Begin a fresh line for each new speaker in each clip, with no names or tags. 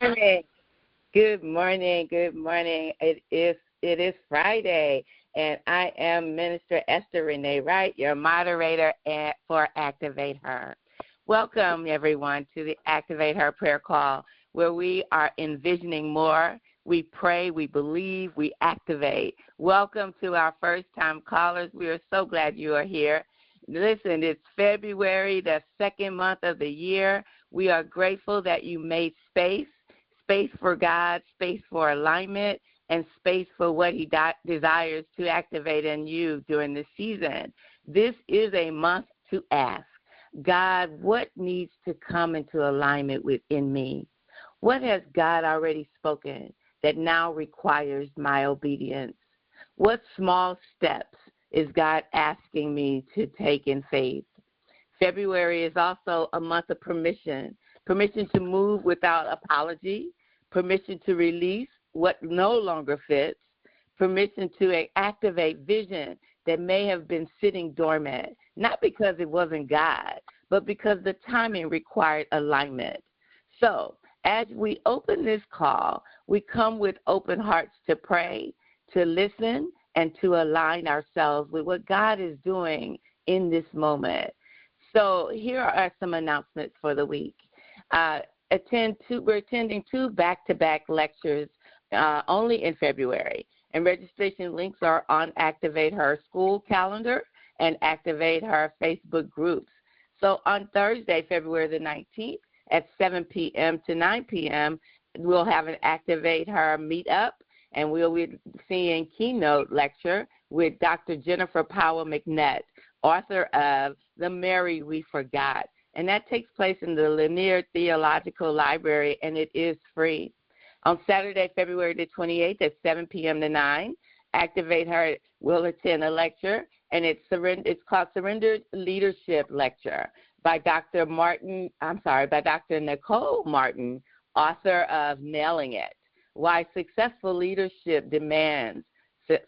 morning. Good morning. Good morning. It is Friday, and I am Minister Esther Renee Wright, your moderator for Activate Her. Welcome, everyone, to the Activate Her prayer call, where we are envisioning more. We pray, we believe, we activate. Welcome to our first-time callers. We are so glad you are here. Listen, it's February, the second month of the year. We are grateful that you made space for God, space for alignment, and space for what he desires to activate in you during this season. This is a month to ask, God, what needs to come into alignment within me? What has God already spoken that now requires my obedience? What small steps is God asking me to take in faith? February is also a month of permission to move without apology, permission to release what no longer fits, permission to activate vision that may have been sitting dormant, not because it wasn't God, but because the timing required alignment. So as we open this call, we come with open hearts to pray, to listen, and to align ourselves with what God is doing in this moment. So here are some announcements for the week. We're attending two back-to-back lectures only in February, and registration links are on Activate Her school calendar and Activate Her Facebook groups. So on Thursday, February the 19th at 7 p.m. to 9 p.m., we'll have an Activate Her meetup, and we'll be seeing keynote lecture with Dr. Jennifer Powell McNett, author of The Mary We Forgot. And that takes place in the Lanier Theological Library, and it is free. On Saturday, February the 28th at 7 p.m. to 9, Activate Her will attend a lecture, and it's called Surrendered Leadership Lecture by Dr. Nicole Martin, author of Nailing It: Why Successful Leadership Demands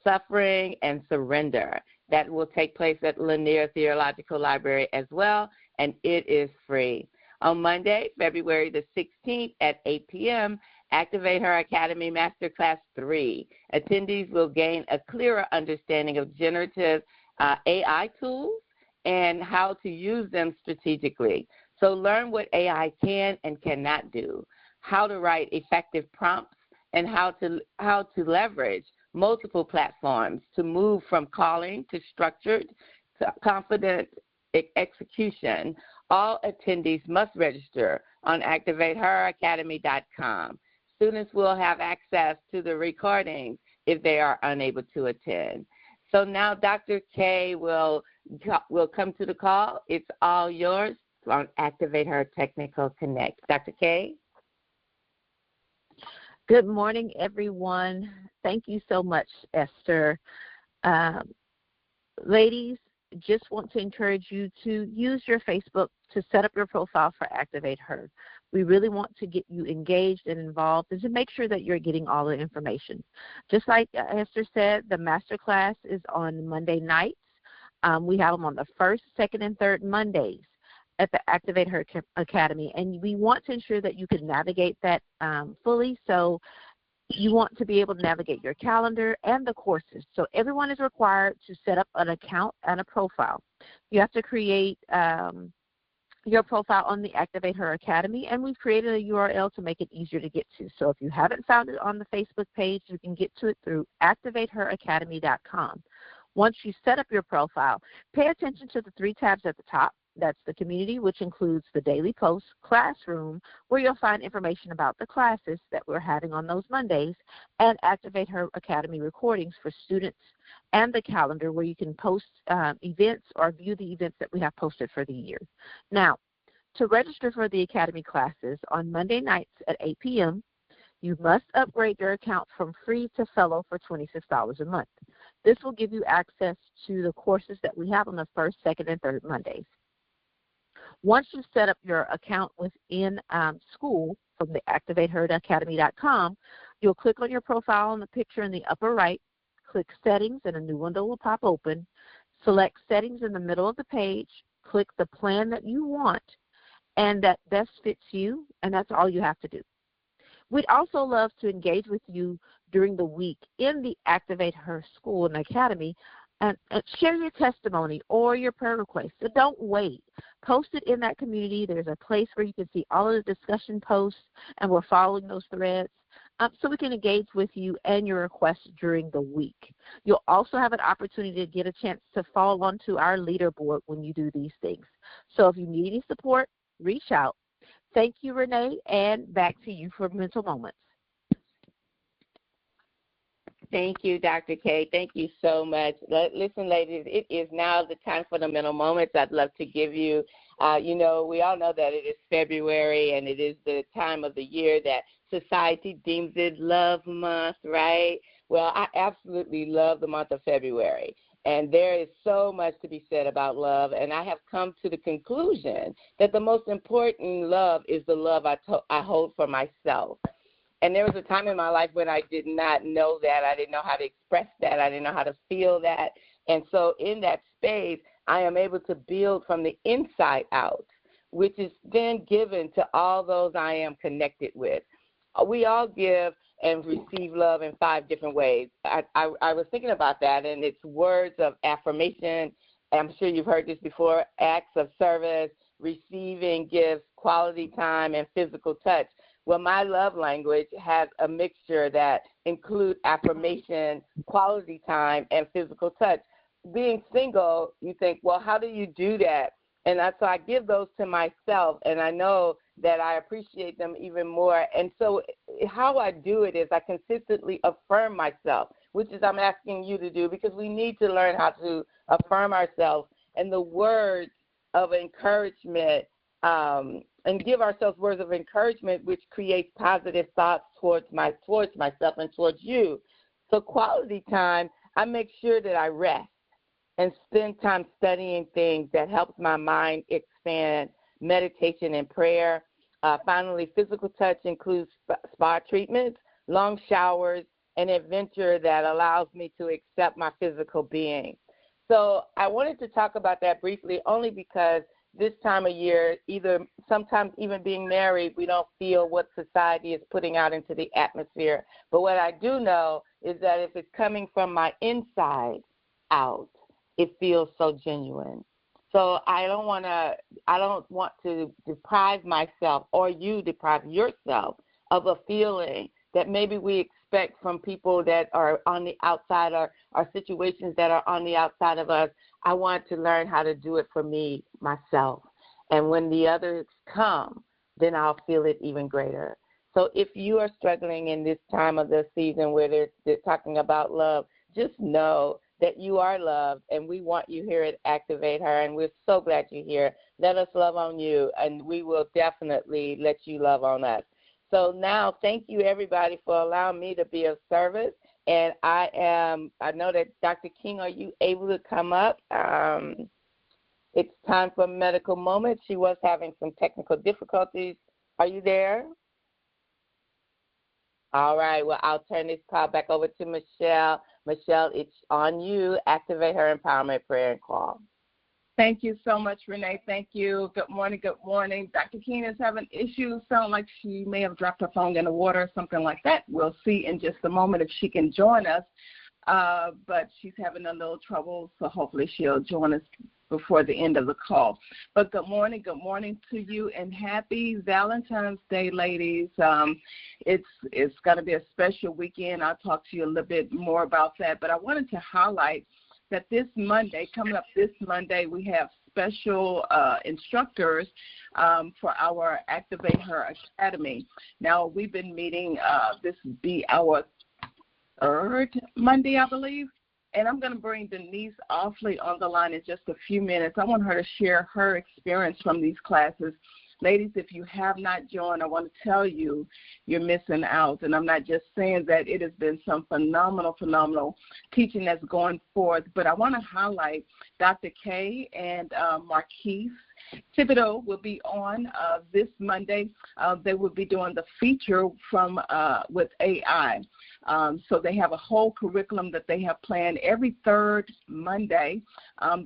Suffering and Surrender. That will take place at Lanier Theological Library as well, and it is free. On Monday, February the 16th at 8 p.m., Activate Her Academy Masterclass 3. Attendees will gain a clearer understanding of generative AI tools and how to use them strategically. So learn what AI can and cannot do, how to write effective prompts, and how to leverage multiple platforms to move from calling to structured to confident execution. All attendees must register on ActivateHerAcademy.com. Students will have access to the recordings if they are unable to attend. So now Dr. K will come to the call. It's all yours on Activate Her Technical Connect. Dr. K?
Good morning, everyone. Thank you so much, Esther. Ladies, just want to encourage you to use your Facebook to set up your profile for Activate Her. We really want to get you engaged and involved and to make sure that you're getting all the information. Just like Esther said, the masterclass is on Monday nights. We have them on the first, second, and third Mondays at the Activate Her Academy, and we want to ensure that you can navigate that fully. So you want to be able to navigate your calendar and the courses. So everyone is required to set up an account and a profile. You have to create your profile on the Activate Her Academy, and we've created a URL to make it easier to get to. So if you haven't found it on the Facebook page, you can get to it through ActivateHerAcademy.com. Once you set up your profile, pay attention to the three tabs at the top. That's the community, which includes the daily post, classroom, where you'll find information about the classes that we're having on those Mondays, and Activate Her Academy recordings for students, and the calendar where you can post events or view the events that we have posted for the year. Now, to register for the Academy classes on Monday nights at 8 p.m., you must upgrade your account from free to fellow for $26 a month. This will give you access to the courses that we have on the first, second, and third Mondays. Once you set up your account within school from the ActivateHerAcademy.com, you'll click on your profile on the picture in the upper right, click Settings, and a new window will pop open. Select Settings in the middle of the page, click the plan that you want and that best fits you, and that's all you have to do. We'd also love to engage with you during the week in the Activate Her School and Academy and share your testimony or your prayer requests. So don't wait. Post it in that community. There's a place where you can see all of the discussion posts, and we're following those threads so we can engage with you and your requests during the week. You'll also have an opportunity to get a chance to fall onto our leaderboard when you do these things. So if you need any support, reach out. Thank you, Renee, and back to you for Mental Moments.
Thank you, Dr. K. Thank you so much. Listen, ladies, it is now the time for the mental moments I'd love to give you. We all know that it is February, and it is the time of the year that society deems it Love Month, right? Well, I absolutely love the month of February, and there is so much to be said about love, and I have come to the conclusion that the most important love is the love I hold for myself. And there was a time in my life when I did not know that. I didn't know how to express that. I didn't know how to feel that. And so in that space, I am able to build from the inside out, which is then given to all those I am connected with. We all give and receive love in 5 different ways. I was thinking about that, and it's words of affirmation. I'm sure you've heard this before, acts of service, receiving gifts, quality time, and physical touch. Well, my love language has a mixture that includes affirmation, quality time, and physical touch. Being single, you think, well, how do you do that? And so I give those to myself, and I know that I appreciate them even more. And so how I do it is I consistently affirm myself, which is I'm asking you to do, because we need to learn how to affirm ourselves. And the words of encouragement, and give ourselves words of encouragement, which creates positive thoughts towards myself and towards you. So quality time, I make sure that I rest and spend time studying things that helps my mind expand, meditation and prayer. Finally, physical touch includes spa treatments, long showers, and adventure that allows me to accept my physical being. So I wanted to talk about that briefly only because this time of year, sometimes even being married, we don't feel what society is putting out into the atmosphere. But what I do know is that if it's coming from my inside out, it feels so genuine. So I don't want to deprive myself or you deprive yourself of a feeling that maybe we expect from people that are on the outside or situations that are on the outside of us. I want to learn how to do it for me, myself. And when the others come, then I'll feel it even greater. So if you are struggling in this time of the season where they're talking about love, just know that you are loved, and we want you here at Activate Her, and we're so glad you're here. Let us love on you, and we will definitely let you love on us. So now, thank you, everybody, for allowing me to be of service. And I know that Dr. King, are you able to come up? It's time for Medical Moment. She was having some technical difficulties. Are you there? All right. Well, I'll turn this call back over to Michelle. Michelle, it's on you. Activate Her Empowerment Prayer and Call.
Thank you so much, Renee. Thank you. Good morning. Good morning. Dr. King is having issues. Sound like she may have dropped her phone in the water or something like that. We'll see in just a moment if she can join us. But she's having a little trouble, so hopefully she'll join us before the end of the call. But good morning to you, and happy Valentine's Day, ladies. It's going to be a special weekend. I'll talk to you a little bit more about that. But I wanted to highlight that coming up this Monday, we have special instructors for our Activate Her Academy. Now, we've been meeting, this will be our 3rd Monday, I believe, and I'm going to bring Denise Offley on the line in just a few minutes. I want her to share her experience from these classes. Ladies, if you have not joined, I want to tell you you're missing out. And I'm not just saying that. It has been some phenomenal teaching that's going forth. But I want to highlight Dr. K and Marquise Thibodeau will be on this Monday. They will be doing the feature from with AI. So they have a whole curriculum that they have planned every third Monday.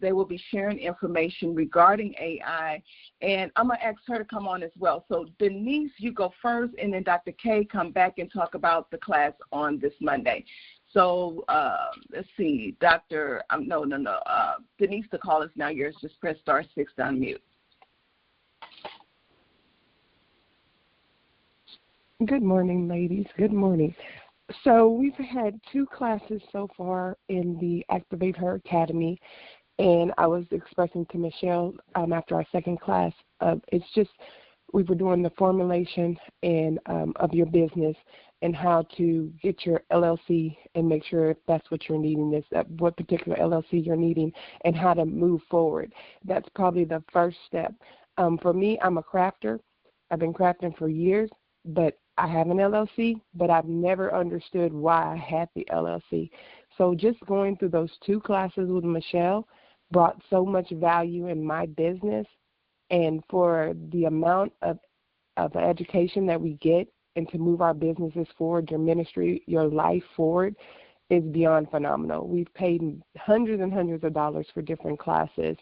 They will be sharing information regarding AI, and I'm going to ask her to come on as well. So Denise, you go first, and then Dr. K come back and talk about the class on this Monday. So let's see, Denise, the call is now yours. Just press *6 to unmute.
Good morning, ladies. Good morning. So we've had 2 classes so far in the ActivateHer Academy, and I was expressing to Michelle after our second class, it's just we were doing the formulation and of your business and how to get your LLC and make sure if that's what you're needing, what particular LLC you're needing, and how to move forward. That's probably the first step. For me, I'm a crafter. I've been crafting for years, but I have an LLC, but I've never understood why I had the LLC. So just going through those 2 classes with Michelle brought so much value in my business, and for the amount of education that we get and to move our businesses forward, your ministry, your life forward, is beyond phenomenal. We've paid hundreds and hundreds of dollars for different classes,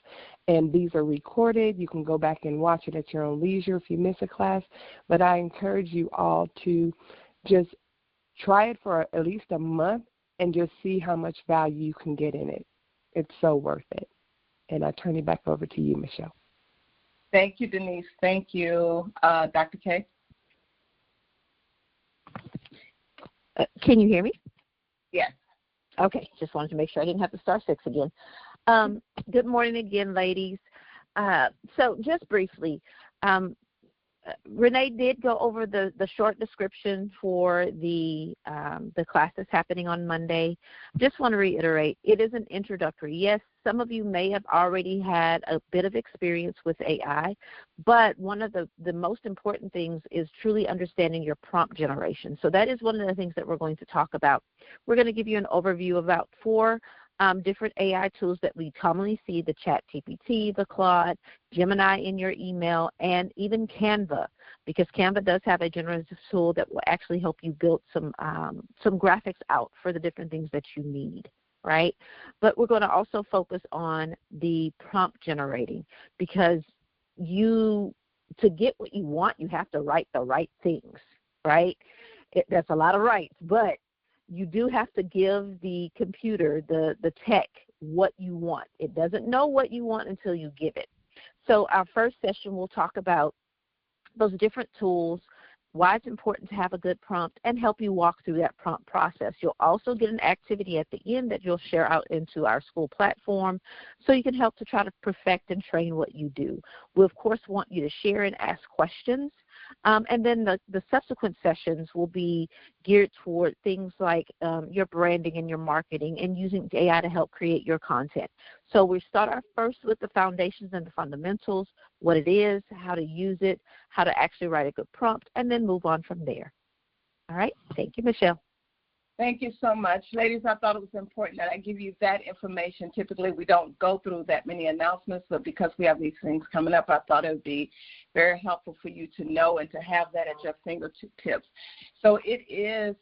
and these are recorded. You can go back and watch it at your own leisure if you miss a class, but I encourage you all to just try it for at least a month and just see how much value you can get in it. It's so worth it. And I turn it back over to you, Michelle.
Thank you, Denise. Thank you. Dr. K?
Can you hear me?
Yes.
Okay, just wanted to make sure I didn't have to *6 again. Good morning again, ladies. So just briefly, Renee did go over the short description for the class that's happening on Monday. Just want to reiterate, it is an introductory. Yes, some of you may have already had a bit of experience with AI, but one of the most important things is truly understanding your prompt generation. So that is one of the things that we're going to talk about. We're going to give you an overview about 4 different AI tools that we commonly see: the ChatGPT, the Claude, Gemini in your email, and even Canva, because Canva does have a generative tool that will actually help you build some graphics out for the different things that you need, right? But we're going to also focus on the prompt generating, because to get what you want, you have to write the right things, right? That's a lot of writes, but you do have to give the computer, the tech, what you want. It doesn't know what you want until you give it. So our first session, we'll talk about those different tools, why it's important to have a good prompt, and help you walk through that prompt process. You'll also get an activity at the end that you'll share out into our school platform so you can help to try to perfect and train what you do. We, of course, want you to share and ask questions. And then the subsequent sessions will be geared toward things like your branding and your marketing and using AI to help create your content. So we start our first with the foundations and the fundamentals, what it is, how to use it, how to actually write a good prompt, and then move on from there. All right. Thank you, Michelle.
Thank you so much. Ladies, I thought it was important that I give you that information. Typically, we don't go through that many announcements, but because we have these things coming up, I thought it would be very helpful for you to know and to have that at your fingertips. So it is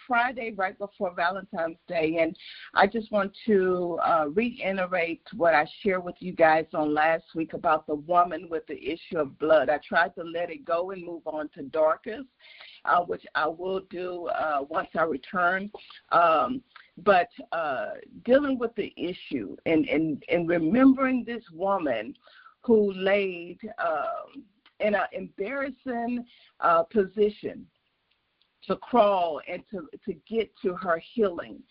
Friday, right before Valentine's Day, and I just want to reiterate what I shared with you guys on last week about the woman with the issue of blood. I tried to let it go and move on to Dorcas, which I will do once I return. But dealing with the issue and remembering this woman who laid in an embarrassing position to crawl and to get to her healing.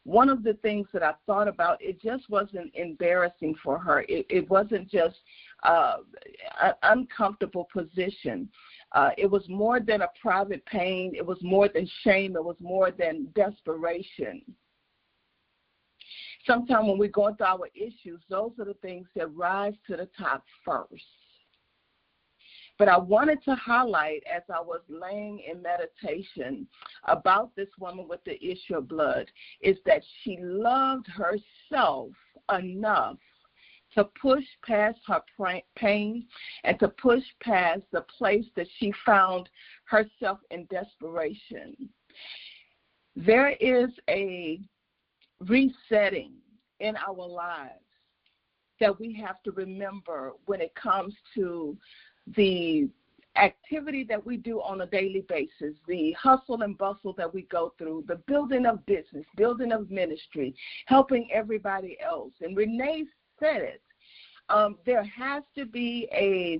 One of the things that I thought about, it just wasn't embarrassing for her. It wasn't just an uncomfortable position. It was more than a private pain. It was more than shame. It was more than desperation. Sometimes when we're going through our issues, those are the things that rise to the top first. But I wanted to highlight, as I was laying in meditation about this woman with the issue of blood, is that she loved herself enough to push past her pain and to push past the place that she found herself in desperation. There is a resetting in our lives that we have to remember when it comes to the activity that we do on a daily basis, the hustle and bustle that we go through, the building of business, building of ministry, helping everybody else. And Renee said it. There has to be a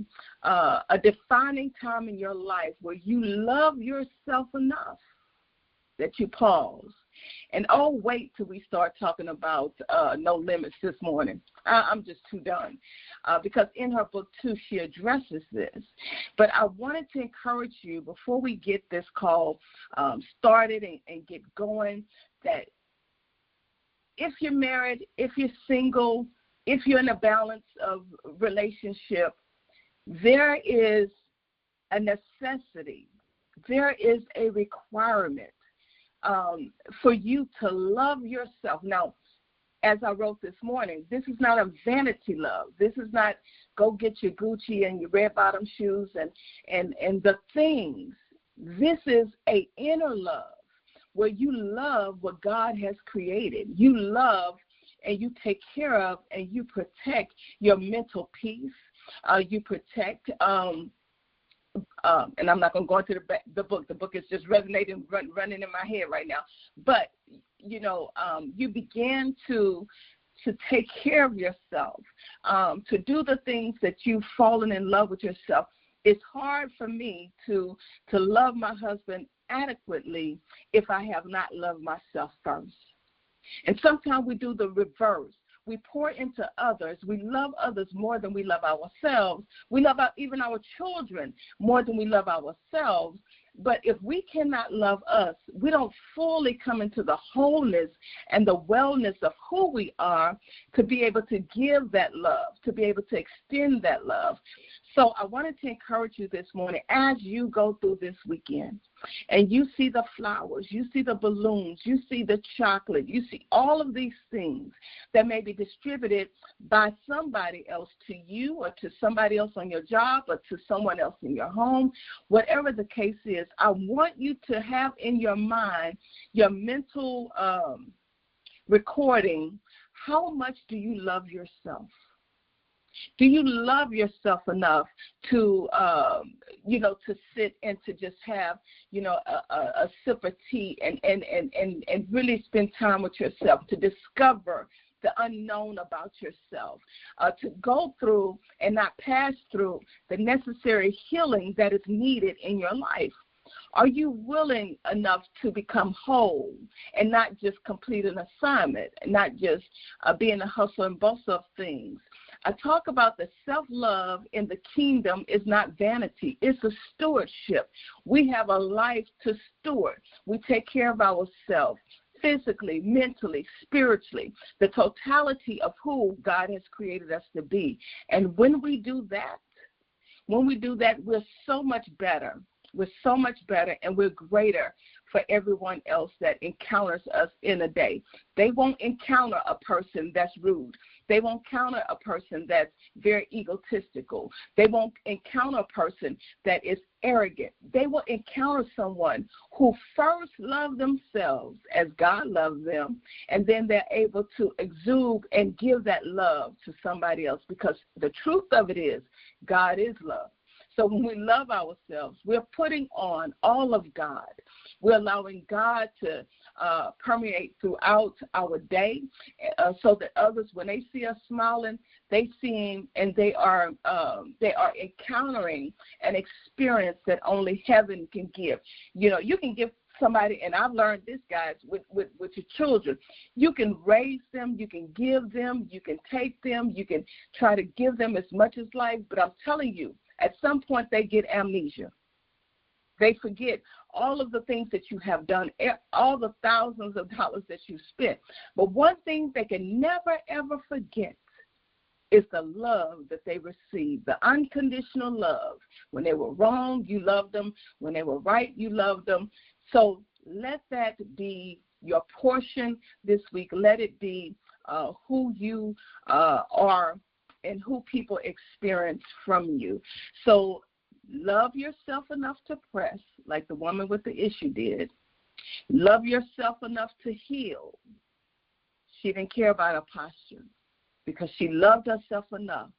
defining time in your life where you love yourself enough that you pause. And wait till we start talking about no limits this morning. I'm just too done. Because in her book, too, she addresses this. But I wanted to encourage you, before we get this call started and get going, that if you're married, if you're single, if you're in a balance of relationship, there is a necessity, there is a requirement for you to love yourself. Now, as I wrote this morning, this is not a vanity love. This is not go get your Gucci and your red bottom shoes and the things. This is an inner love where you love what God has created. You love and you take care of and you protect your mental peace. You protect, and I'm not going to go into the book. The book is just resonating, running in my head right now. But, you begin to take care of yourself, to do the things that you've fallen in love with yourself. It's hard for me to love my husband adequately if I have not loved myself first. And sometimes we do the reverse. We pour into others. We love others more than we love ourselves. We love even our children more than we love ourselves. But if we cannot love us, we don't fully come into the wholeness and the wellness of who we are to be able to give that love, to be able to extend that love. So I wanted to encourage you this morning as you go through this weekend and you see the flowers, you see the balloons, you see the chocolate, you see all of these things that may be distributed by somebody else to you or to somebody else on your job or to someone else in your home. Whatever the case is, I want you to have in your mind your mental recording. How much do you love yourself? Do you love yourself enough to, to sit and to just have, a sip of tea and really spend time with yourself, to discover the unknown about yourself, to go through and not pass through the necessary healing that is needed in your life? Are you willing enough to become whole and not just complete an assignment, not just be in the hustle and bustle of things? I talk about the self-love in the kingdom is not vanity. It's a stewardship. We have a life to steward. We take care of ourselves physically, mentally, spiritually, the totality of who God has created us to be. And when we do that, we're so much better. We're so much better and we're greater for everyone else that encounters us in a day. They won't encounter a person that's rude. They won't encounter a person that's very egotistical. They won't encounter a person that is arrogant. They will encounter someone who first loved themselves as God loves them, and then they're able to exude and give that love to somebody else, because the truth of it is God is love. So when we love ourselves, we're putting on all of God. We're allowing God to permeate throughout our day so that others, when they see us smiling, they see Him, and they are encountering an experience that only heaven can give. You can give somebody, and I've learned this, guys, with your children. You can raise them, you can give them, you can take them, you can try to give them as much as life, but I'm telling you, at some point they get amnesia. They forget all of the things that you have done, all the thousands of dollars that you spent. But one thing they can never, ever forget is the love that they received, the unconditional love. When they were wrong, you loved them. When they were right, you loved them. So let that be your portion this week. Let it be who you are and who people experience from you. So love yourself enough to press, like the woman with the issue did. Love yourself enough to heal. She didn't care about her posture because she loved herself enough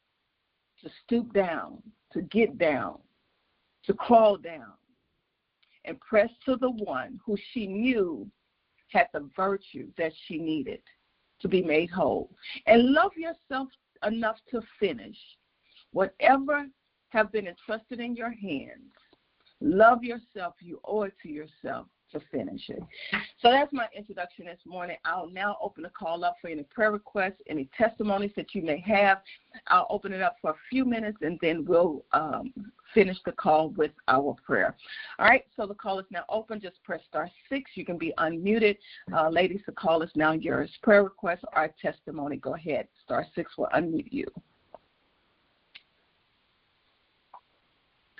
to stoop down, to get down, to crawl down, and press to the one who she knew had the virtue that she needed to be made whole. And love yourself enough to finish whatever have been entrusted in your hands. Love yourself. You owe it to yourself to finish it. So that's my introduction this morning. I'll now open the call up for any prayer requests, any testimonies that you may have. I'll open it up for a few minutes, and then we'll finish the call with our prayer. All right, so the call is now open. Just press *6. You can be unmuted. Ladies, the call is now yours. Prayer request or testimony, go ahead. *6 will unmute you.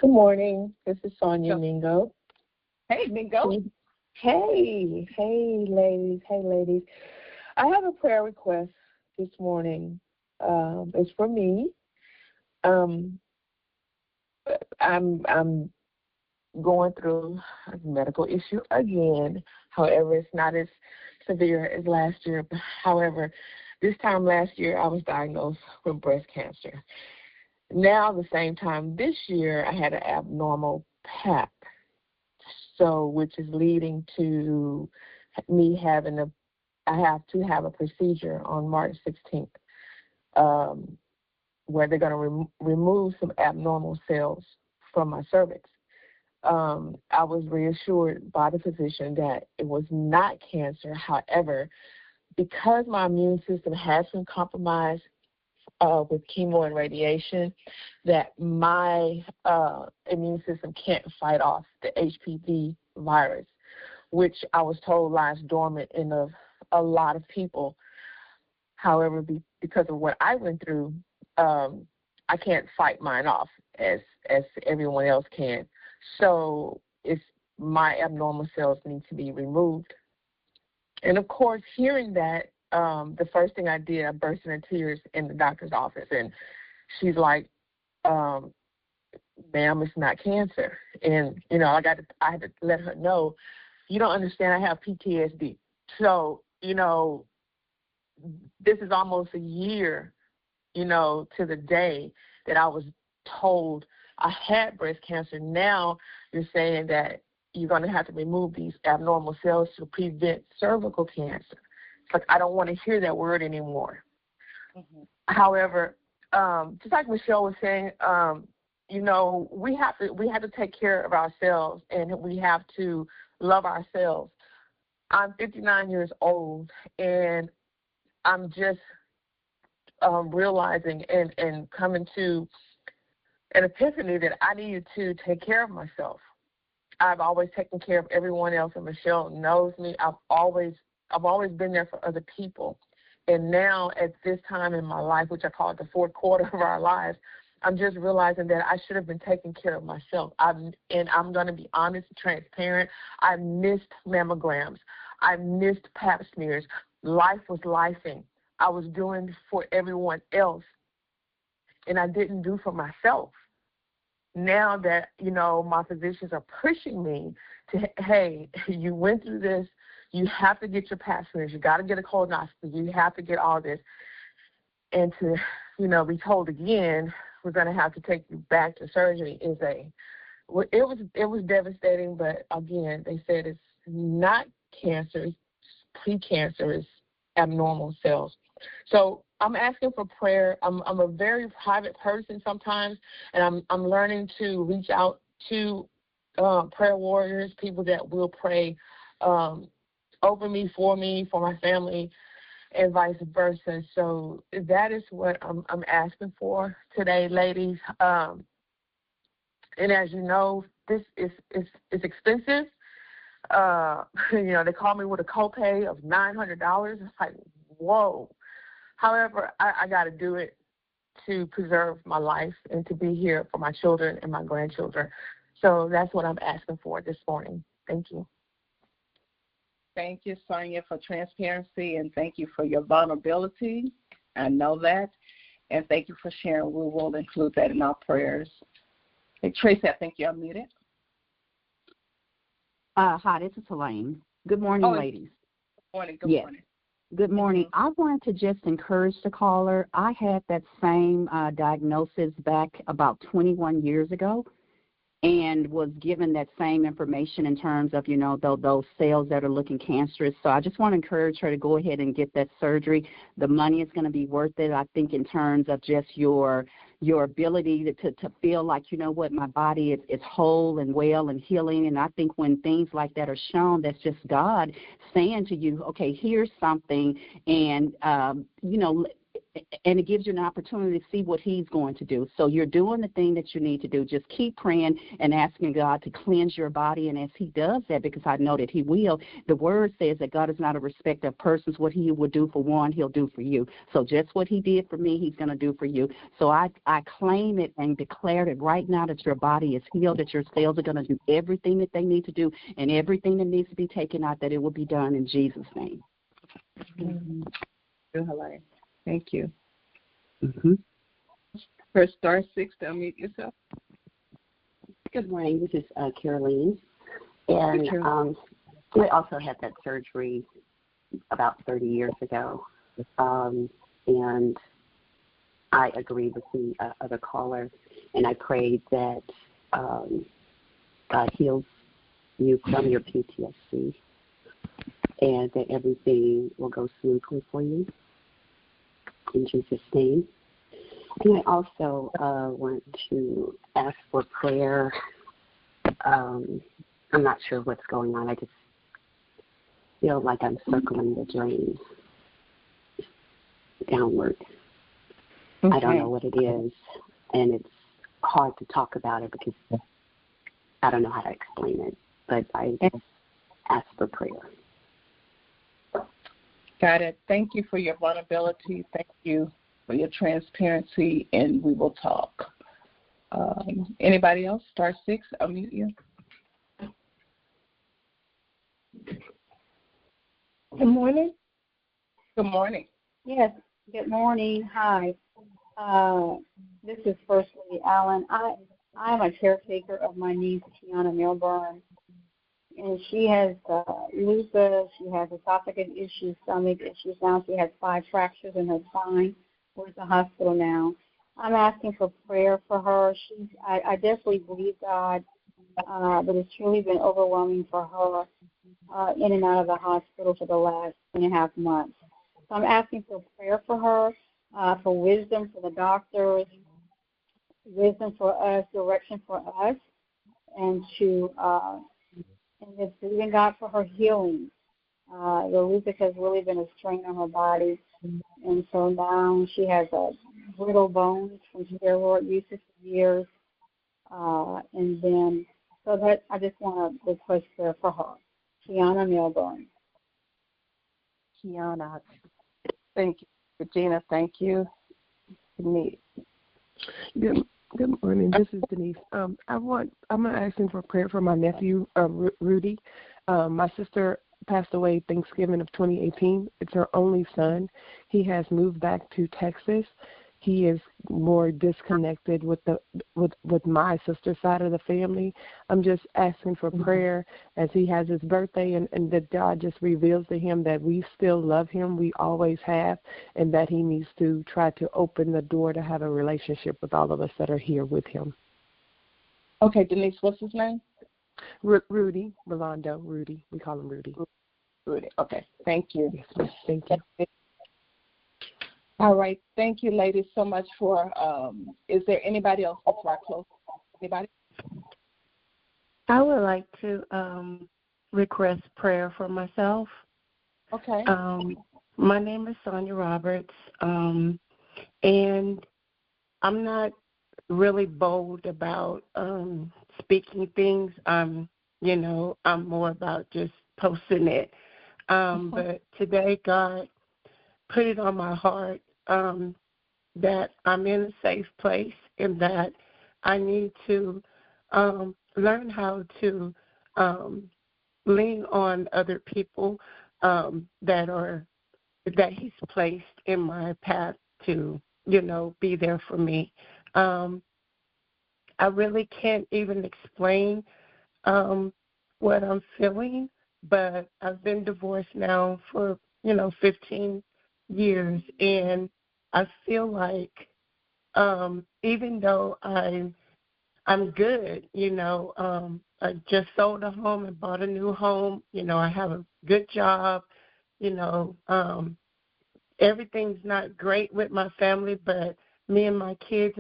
Good morning. This is Sonia Mingo.
Hey, Mingo.
Hey, ladies. I have a prayer request this morning. It's for me. I'm going through a medical issue again. However, it's not as severe as last year. However, this time last year, I was diagnosed with breast cancer. Now, the same time this year, I had an abnormal PAP. So, which is leading to me I have to have a procedure on March 16th, where they're going to remove some abnormal cells from my cervix. I was reassured by the physician that it was not cancer. However, because my immune system has been compromised with chemo and radiation, that my immune system can't fight off the HPV virus, which I was told lies dormant in a lot of people. However, because of what I went through, I can't fight mine off as everyone else can. So my abnormal cells need to be removed. And of course, hearing that, the first thing I did, I burst into tears in the doctor's office, and she's like, "Ma'am, it's not cancer." And I had to let her know, you don't understand, I have PTSD. So this is almost a year, to the day that I was told I had breast cancer. Now you're saying that you're going to have to remove these abnormal cells to prevent cervical cancer. It's like, I don't want to hear that word anymore. Mm-hmm. However, just like Michelle was saying, we have to take care of ourselves, and we have to love ourselves. I'm 59 years old, and I'm just realizing and coming to an epiphany that I needed to take care of myself. I've always taken care of everyone else, and Michelle knows me. I've always been there for other people. And now at this time in my life, which I call it the fourth quarter of our lives, I'm just realizing that I should have been taking care of myself. I'm going to be honest and transparent. I missed mammograms. I missed pap smears. Life was lifing. I was doing for everyone else, and I didn't do for myself. Now that, my physicians are pushing me to, hey, you went through this. You have to get your pap smears. You got to get a colonoscopy. You have to get all this. And to, be told again, we're going to have to take you back to surgery it was devastating. But again, they said it's not cancer, it's precancerous abnormal cells. So I'm asking for prayer. I'm a very private person sometimes, and I'm learning to reach out to prayer warriors, people that will pray over me, for my family, and vice versa. So that is what I'm asking for today, ladies. And as you know, this is expensive. They call me with a copay of $900. It's like, whoa. However, I got to do it to preserve my life and to be here for my children and my grandchildren. So that's what I'm asking for this morning. Thank you.
Thank you, Sonia, for transparency, and thank you for your vulnerability. I know that. And thank you for sharing. We will include that in our prayers. Hey, Tracy, I think you're muted.
Hi, this is Helene. Good morning, ladies.
Good morning. Good morning.
Good morning. I wanted to just encourage the caller. I had that same diagnosis back about 21 years ago and was given that same information in terms of, those cells that are looking cancerous. So I just want to encourage her to go ahead and get that surgery. The money is going to be worth it, I think, in terms of just your ability to feel like, my body is whole and well and healing. And I think when things like that are shown, that's just God saying to you, okay, here's something, and, and it gives you an opportunity to see what he's going to do. So you're doing the thing that you need to do. Just keep praying and asking God to cleanse your body. And as he does that, because I know that he will, the word says that God is not a respecter of persons. What he would do for one, he'll do for you. So just what he did for me, he's going to do for you. So I claim it and declare it right now that your body is healed, that your cells are going to do everything that they need to do, and everything that needs to be taken out, that it will be done in Jesus' name.
Hello. Thank you.
Mm-hmm.
Press star 6 to unmute yourself.
Good morning. This is Caroline. And I also had that surgery about 30 years ago. And I agreed with the other caller, and I prayed that God heals you from your PTSD and that everything will go smoothly for you. In Jesus' name. And I also want to ask for prayer. I'm not sure what's going on. I just feel like I'm circling the drain downward. Okay. I don't know what it is, and it's hard to talk about it because I don't know how to explain it, but I ask for prayer.
Got it. Thank you for your vulnerability. Thank you for your transparency, and we will talk. Anybody else? Star 6, unmute you.
Good morning.
Good morning.
Yes, good morning. Hi. This is firstly Alan. I'm a caretaker of my niece, Tiana Milburn. And she has lupus, she has esophagus issues, stomach issues. Now she has 5 fractures in her spine. We're at the hospital now. I'm asking for prayer for her. I definitely believe God, but it's truly been overwhelming for her in and out of the hospital for the last 2.5 months. So I'm asking for prayer for her, for wisdom for the doctors, wisdom for us, direction for us, and just believing God for her healing. The lupus has really been a strain on her body, and so now she has brittle bones from steroid use for years, and then so that I just want to request prayer for her, Tiana Milburn.
Tiana, thank you. Regina, thank you. Denise.
Good morning. This is Denise. I'm asking for prayer for my nephew, Rudy. My sister passed away Thanksgiving of 2018. It's her only son. He has moved back to Texas. He is more disconnected with my sister's side of the family. I'm just asking for prayer as he has his birthday, and that God just reveals to him that we still love him, we always have, and that he needs to try to open the door to have a relationship with all of us that are here with him.
Okay, Denise, what's his name?
Rudy, Rolando, Rudy. We call him Rudy.
Rudy, okay. Thank you.
Yes, ma'am. Thank you.
All right. Thank you, ladies, so much for, is there anybody else before I close? Anybody?
I would like to request prayer for myself.
Okay.
My name is Sonia Roberts, and I'm not really bold about speaking things. I'm more about just posting it. But today God put it on my heart that I'm in a safe place and that I need to learn how to lean on other people that He's placed in my path to be there for me. I really can't even explain what I'm feeling, but I've been divorced now for, 15 years, and I feel like even though I'm good, I just sold a home and bought a new home, I have a good job, everything's not great with my family, but me and my kids